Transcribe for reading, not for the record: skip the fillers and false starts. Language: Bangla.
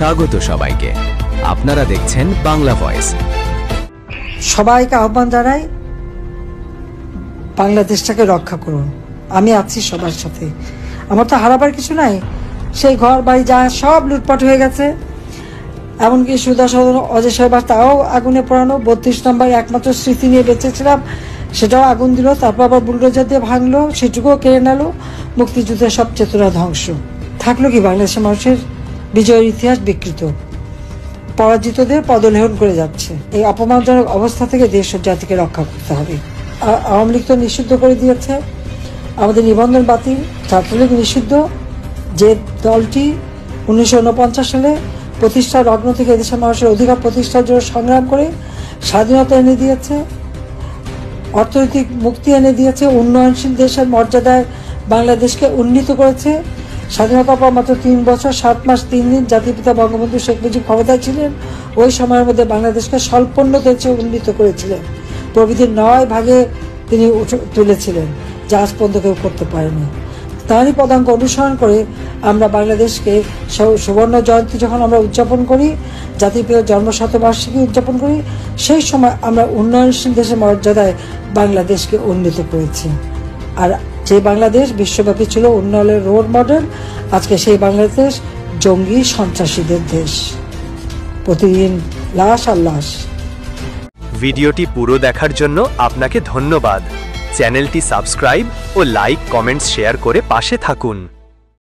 স্বাগত সবাইকে। আপনারা দেখছেন বাংলা ভয়েস। সবাইকে আহ্বান জানাই, বাংলাদেশটাকে রক্ষা করুন। আমি আছি সবার সাথে। আমার তো হারাবার কিছু নাই। সেই ঘর বাড়ি যা সব লুটপাট হয়ে গেছে। এমনকি সুদা সদন অজয় সাহেবার তাও আগুনে পোড়ানো। 32 নম্বর একমাত্র স্মৃতি নিয়ে বেঁচেছিলাম, সেটাও আগুন দিল। তারপর আবার বুলডোজার দিয়ে ভাঙলো, সেটুকুও কেড়ে নিল। মুক্তিযুদ্ধের সব চেতনা ধ্বংস। থাকলো কি বাংলাদেশের মানুষের বিজয়ের ইতিহাস বিকৃত, পরাজিতদের পদলেহন করে যাচ্ছে। এই অপমানজনক অবস্থা থেকে দেশ ও জাতিকে রক্ষা করতে হবে। আওয়ামী লীগ তো নিষিদ্ধ করে দিয়েছে, আমাদের নিবন্ধন বাতিল। ছাত্রলীগ নিষিদ্ধ, যে দলটি 1949 সালে প্রতিষ্ঠার লগ্ন থেকে এদেশের মানুষের অধিকার প্রতিষ্ঠার জন্য সংগ্রাম করে স্বাধীনতা এনে দিয়েছে, অর্থনৈতিক মুক্তি এনে দিয়েছে, উন্নয়নশীল দেশের মর্যাদায় বাংলাদেশকে উন্নীত করেছে। স্বাধীনতার পর মাত্র 3 বছর 7 মাস 3 দিন জাতির পিতা বঙ্গবন্ধু শেখ মুজিব ক্ষমতায় ছিলেন। ওই সময়ের মধ্যে বাংলাদেশকে স্বল্পোন্নত দেশে উন্নীত করেছিলেন। প্রবৃদ্ধির 9 ভাগে তিনি তুলেছিলেন, যা আজ পর্যন্ত কেউ করতে পারেনি। তাঁরই পদাঙ্ক অনুসরণ করে আমরা বাংলাদেশকে সুবর্ণ জয়ন্তী যখন আমরা উদযাপন করি, জাতির পিতার জন্মশতবার্ষিকী উদযাপন করি, সেই সময় আমরা উন্নয়নশীল দেশের মর্যাদায় বাংলাদেশকে উন্নীত করেছি। আর যে বাংলাদেশ বিশ্বব্যাপী ছিল উন্নয়নের রোল মডেল, আজকে সেই বাংলাদেশ জঙ্গি সন্ত্রাসীদের দেশ। প্রতিদিন লাশ আর লাশ। ভিডিওটি পুরো দেখার জন্য আপনাকে ধন্যবাদ। চ্যানেলটি সাবস্ক্রাইব ও লাইক, কমেন্টস, শেয়ার করে পাশে থাকুন।